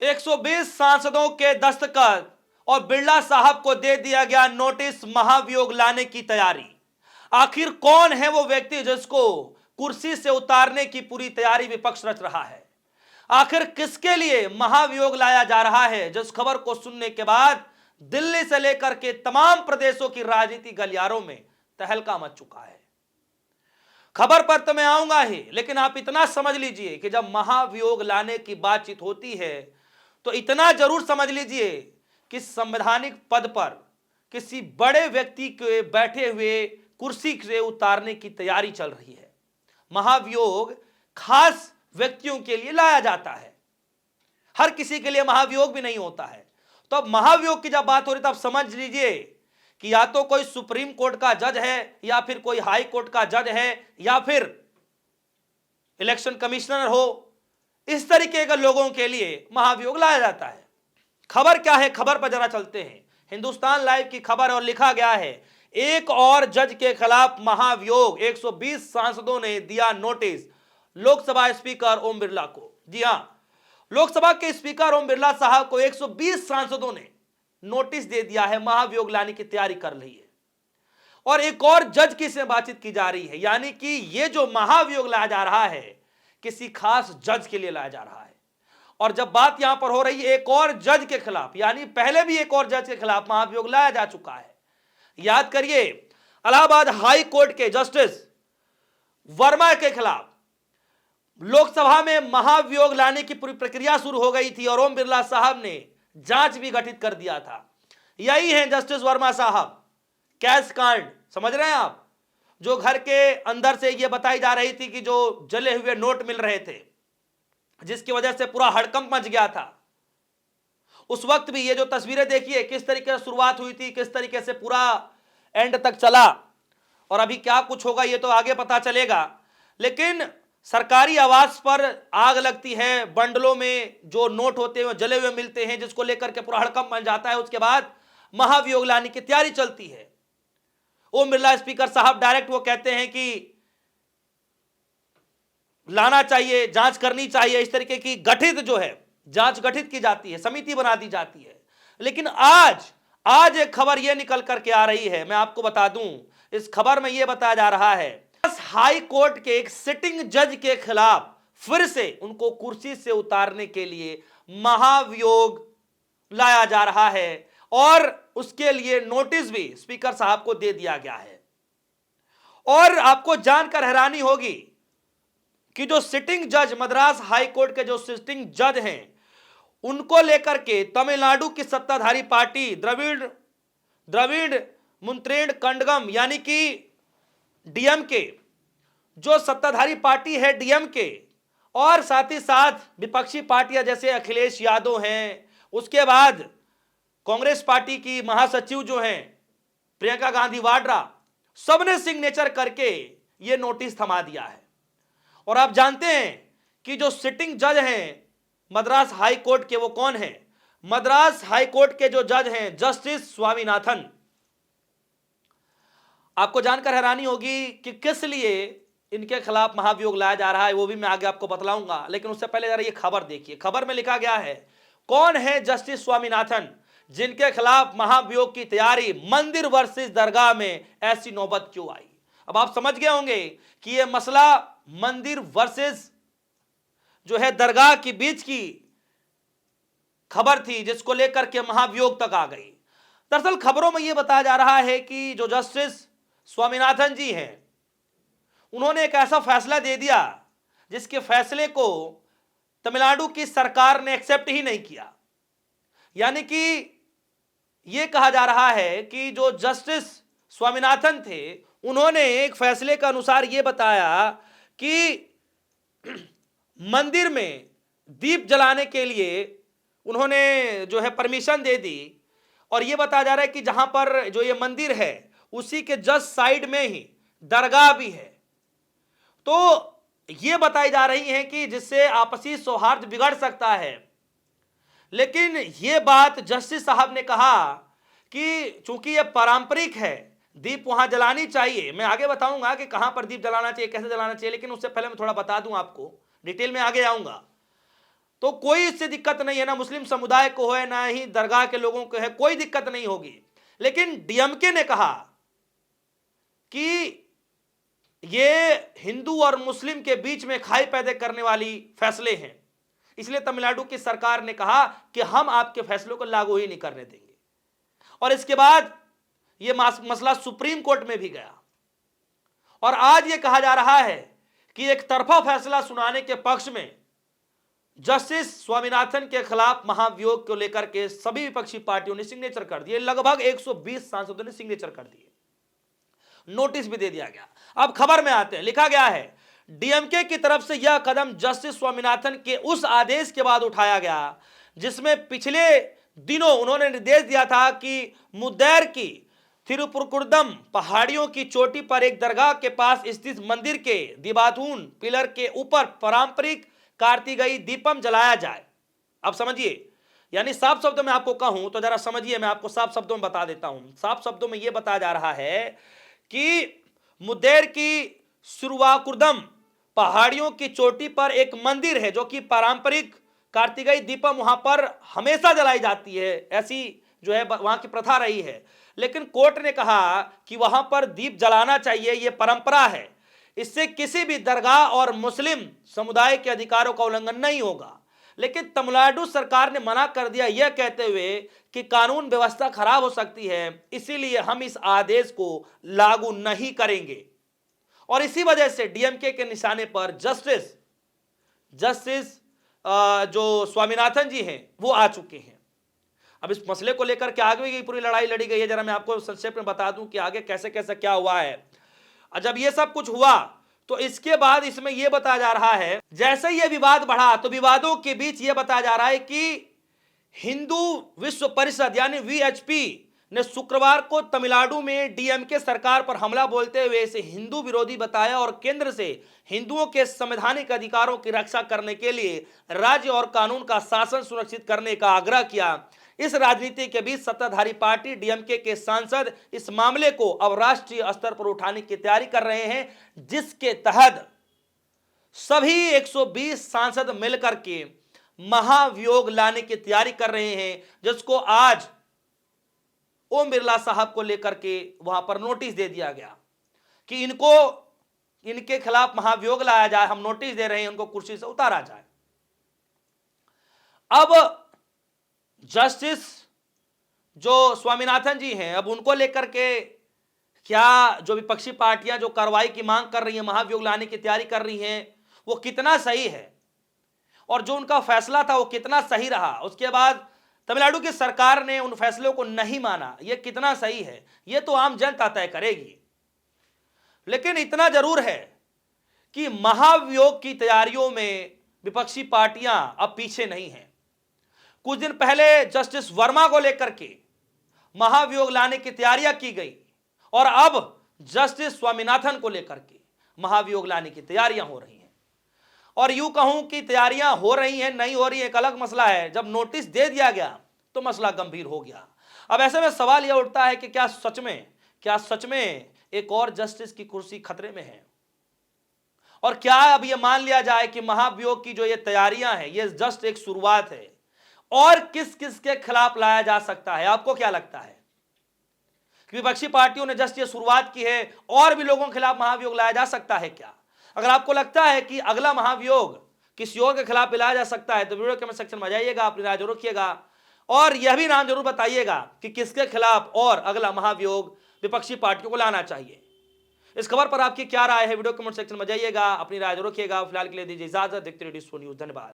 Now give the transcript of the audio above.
120 सांसदों के दस्तखत और बिरला साहब को दे दिया गया नोटिस महाभियोग लाने की तैयारी। आखिर कौन है वो व्यक्ति जिसको कुर्सी से उतारने की पूरी तैयारी विपक्ष रच रहा है? आखिर किसके लिए महाभियोग लाया जा रहा है, जिस खबर को सुनने के बाद दिल्ली से लेकर के तमाम प्रदेशों की राजनीति गलियारों में तहलका मच चुका है। खबर पर तो मैं आऊंगा ही, लेकिन आप इतना समझ लीजिए कि जब महाभियोग लाने की बातचीत होती है तो इतना जरूर समझ लीजिए कि संवैधानिक पद पर किसी बड़े व्यक्ति के बैठे हुए कुर्सी से उतारने की तैयारी चल रही है। महाभियोग खास व्यक्तियों के लिए लाया जाता है, हर किसी के लिए महाभियोग भी नहीं होता है। तो अब महाभियोग की जब बात हो रही तब समझ लीजिए कि या तो कोई सुप्रीम कोर्ट का जज है, या फिर कोई हाई कोर्ट का जज है, या फिर इलेक्शन कमिश्नर हो, इस तरीके के लोगों के लिए महाभियोग लाया जाता है। खबर क्या है, खबर पर जरा चलते हैं। हिंदुस्तान लाइव की खबर और लिखा गया है, एक और जज के खिलाफ महाभियोग, 120 सांसदों ने दिया नोटिस लोकसभा स्पीकर ओम बिरला को। जी हां, लोकसभा के स्पीकर ओम बिरला साहब को 120 सांसदों ने नोटिस दे दिया है, महाभियोग लाने की तैयारी कर रही है। और एक और जज की से बातचीत की जा रही है, यानी कि यह जो महाभियोग लाया जा रहा है किसी खास जज के लिए लाया जा रहा है। और जब बात यहां पर हो रही है एक और जज के खिलाफ, यानी पहले भी एक और जज के खिलाफ महाभियोग लाया जा चुका है। याद करिए, इलाहाबाद हाई कोर्ट के जस्टिस वर्मा के खिलाफ लोकसभा में महाभियोग लाने की पूरी प्रक्रिया शुरू हो गई थी और ओम बिरला साहब ने जांच भी गठित कर दिया था। यही है जस्टिस वर्मा साहब, कैश कांड समझ रहे हैं आप, जो घर के अंदर से यह बताई जा रही थी कि जो जले हुए नोट मिल रहे थे, जिसकी वजह से पूरा हड़कंप मच गया था। उस वक्त भी ये जो तस्वीरें देखिए किस तरीके से शुरुआत हुई थी, किस तरीके से पूरा एंड तक चला, और अभी क्या कुछ होगा ये तो आगे पता चलेगा। लेकिन सरकारी आवास पर आग लगती है, बंडलों में जो नोट होते हैं जले हुए मिलते हैं, जिसको लेकर के पूरा हड़कंप मच जाता है। उसके बाद महाभियोग लाने की तैयारी चलती है। ओम बिरला स्पीकर साहब डायरेक्ट वो कहते हैं कि लाना चाहिए, जांच करनी चाहिए, इस तरीके की गठित जो है जांच गठित की जाती है, समिति बना दी जाती है। लेकिन आज एक खबर यह निकल करके आ रही है, मैं आपको बता दूं, इस खबर में यह बताया जा रहा है हाई कोर्ट के एक सिटिंग जज के खिलाफ फिर से उनको कुर्सी से उतारने के लिए महाभियोग लाया जा रहा है और उसके लिए नोटिस भी स्पीकर साहब को दे दिया गया है। और आपको जानकर हैरानी होगी कि जो सिटिंग जज मद्रास हाई कोर्ट के जो सिटिंग जज हैं, उनको लेकर के तमिलनाडु की सत्ताधारी पार्टी द्रविड़ मुन्नेत्र कड़गम यानी कि डीएमके, जो सत्ताधारी पार्टी है डीएमके, और साथ ही साथ विपक्षी पार्टियां जैसे अखिलेश यादव हैं, उसके बाद कांग्रेस पार्टी की महासचिव जो हैं प्रियंका गांधी वाड्रा, सबने सिग्नेचर करके यह नोटिस थमा दिया है। और आप जानते हैं कि जो सिटिंग जज हैं मद्रास हाई कोर्ट के, वो कौन हैं? मद्रास हाई कोर्ट के जो जज हैं जस्टिस स्वामीनाथन। आपको जानकर हैरानी होगी कि किस लिए इनके खिलाफ महाभियोग लाया जा रहा है, वो भी मैं आगे आपको बतलाऊंगा। लेकिन उससे पहले जरा ये खबर देखिए। खबर में लिखा गया है, कौन है जस्टिस स्वामीनाथन जिनके खिलाफ महाभियोग की तैयारी, मंदिर वर्सेस दरगाह में ऐसी नौबत क्यों आई? अब आप समझ गए होंगे कि यह मसला मंदिर वर्सेस जो है दरगाह के बीच की खबर थी, जिसको लेकर के महाभियोग तक आ गई। दरअसल खबरों में यह बताया जा रहा है कि जो जस्टिस स्वामीनाथन जी हैं, उन्होंने एक ऐसा फैसला दे दिया जिसके फैसले को तमिलनाडु की सरकार ने एक्सेप्ट ही नहीं किया। यानी कि यह कहा जा रहा है कि जो जस्टिस स्वामीनाथन थे, उन्होंने एक फैसले के अनुसार यह बताया कि मंदिर में दीप जलाने के लिए उन्होंने जो है परमिशन दे दी। और यह बताया जा रहा है कि जहां पर जो ये मंदिर है उसी के जस्ट साइड में ही दरगाह भी है। तो यह बताई जा रही है कि जिससे आपसी सौहार्द बिगड़ सकता है। लेकिन यह बात जस्टिस साहब ने कहा कि चूंकि यह पारंपरिक है, दीप वहां जलानी चाहिए। मैं आगे बताऊंगा कि कहां पर दीप जलाना चाहिए, कैसे जलाना चाहिए, लेकिन उससे पहले मैं थोड़ा बता दूं आपको, डिटेल में आगे आऊंगा। तो कोई इससे दिक्कत नहीं है, ना मुस्लिम समुदाय को है ना ही दरगाह के लोगों को है, कोई दिक्कत नहीं होगी। लेकिन डीएमके ने कहा कि ये हिंदू और मुस्लिम के बीच में खाई पैदा करने वाली फैसले हैं, इसलिए तमिलनाडु की सरकार ने कहा कि हम आपके फैसलों को लागू ही नहीं करने देंगे। और इसके बाद यह मसला सुप्रीम कोर्ट में भी गया और आज यह कहा जा रहा है कि एक तरफा फैसला सुनाने के पक्ष में जस्टिस स्वामीनाथन के खिलाफ महाभियोग को लेकर के सभी विपक्षी पार्टियों ने सिग्नेचर कर दिए। लगभग 120 सांसदों ने सिग्नेचर कर दिए, नोटिस भी दे दिया गया। अब खबर में आते हैं, लिखा गया है डीएमके की तरफ से यह कदम जस्टिस स्वामीनाथन के उस आदेश के बाद उठाया गया जिसमें पिछले दिनों उन्होंने निर्देश दिया था कि मुद्देर की थिरुपुरकुर्दम पहाड़ियों की चोटी पर एक दरगाह के पास स्थित मंदिर के दिबाथून पिलर के ऊपर पारंपरिक कार्तिकेय दीपम जलाया जाए। अब समझिए, यानी साफ शब्दों में आपको कहूं तो जरा समझिए, मैं आपको साफ शब्दों में बता देता हूं। साफ शब्दों में यह बताया जा रहा है कि मुद्देर की सुरवाकुर्दम पहाड़ियों की चोटी पर एक मंदिर है जो कि पारंपरिक कार्तिकेय दीपम वहां पर हमेशा जलाई जाती है, ऐसी जो है वहां की प्रथा रही है। लेकिन कोर्ट ने कहा कि वहां पर दीप जलाना चाहिए, यह परंपरा है, इससे किसी भी दरगाह और मुस्लिम समुदाय के अधिकारों का उल्लंघन नहीं होगा। लेकिन तमिलनाडु सरकार ने मना कर दिया, यह कहते हुए कि कानून व्यवस्था खराब हो सकती है, इसीलिए हम इस आदेश को लागू नहीं करेंगे। और इसी वजह से डीएमके के निशाने पर जस्टिस जो स्वामीनाथन जी हैं वो आ चुके हैं। अब इस मसले को लेकर के आगे की पूरी लड़ाई लड़ी गई है, जरा मैं आपको संक्षेप में बता दूं कि आगे कैसे कैसे क्या हुआ है। जब ये सब कुछ हुआ तो इसके बाद इसमें यह बताया जा रहा है, जैसे यह विवाद बढ़ा तो विवादों के बीच यह बताया जा रहा है कि हिंदू विश्व परिषद यानी वीएचपी ने शुक्रवार को तमिलनाडु में डीएमके सरकार पर हमला बोलते हुए इसे हिंदू विरोधी बताया और केंद्र से हिंदुओं के संवैधानिक अधिकारों की रक्षा करने के लिए राज्य और कानून का शासन सुनिश्चित करने का आग्रह किया। इस राजनीति के बीच सत्ताधारी पार्टी डीएमके के सांसद इस मामले को अब राष्ट्रीय स्तर पर उठाने की तैयारी कर रहे हैं, जिसके तहत सभी 120 सांसद मिलकर के महाभियोग लाने की तैयारी कर रहे हैं, जिसको आज ओम बिरला साहब को लेकर के वहां पर नोटिस दे दिया गया कि इनके खिलाफ महाभियोग लाया जाए, हम नोटिस दे रहे हैं, उनको कुर्सी से उतारा जाए। अब जस्टिस जो स्वामीनाथन जी हैं, अब उनको लेकर के क्या जो विपक्षी पार्टियां जो कार्रवाई की मांग कर रही हैं, महाभियोग लाने की तैयारी कर रही हैं, वो कितना सही है और जो उनका फैसला था वो कितना सही रहा। उसके बाद तमिलनाडु की सरकार ने उन फैसलों को नहीं माना, ये कितना सही है ये तो आम जनता तय करेगी। लेकिन इतना जरूर है कि महाभियोग की तैयारियों में विपक्षी पार्टियां अब पीछे नहीं हैं। कुछ दिन पहले जस्टिस वर्मा को लेकर के महाभियोग लाने की तैयारियां की गई और अब जस्टिस स्वामीनाथन को लेकर के महाभियोग लाने की तैयारियां हो रही हैं। और यूं कहूं कि तैयारियां हो रही हैं नहीं हो रही एक अलग मसला है, जब नोटिस दे दिया गया तो मसला गंभीर हो गया। अब ऐसे में सवाल यह उठता है कि क्या सच में एक और जस्टिस की कुर्सी खतरे में है, और क्या अब यह मान लिया जाए कि महाभियोग की जो ये तैयारियां हैं ये जस्ट एक शुरुआत है, और किस किस के खिलाफ लाया जा सकता है? आपको क्या लगता है? विपक्षी पार्टियों ने जस्ट ये शुरुआत की है, और भी लोगों के खिलाफ महाभियोग लाया जा सकता है क्या? अगर आपको लगता है कि अगला महाभियोग किसी और के खिलाफ लाया जा सकता है तो वीडियो कमेंट सेक्शन में जाइएगा, अपनी राय जरूर रखिएगा और यह भी नाम जरूर बताइएगा कि किसके खिलाफ और अगला महाभियोग विपक्षी पार्टियों को लाना चाहिए। इस खबर पर आपकी क्या राय है? वीडियो कमेंट सेक्शन में जाइएगा, अपनी राय जरूर रखिएगा। फिलहाल के लिए दीजिए इजाजत, देखते रहिए डिस्को न्यूज। धन्यवाद।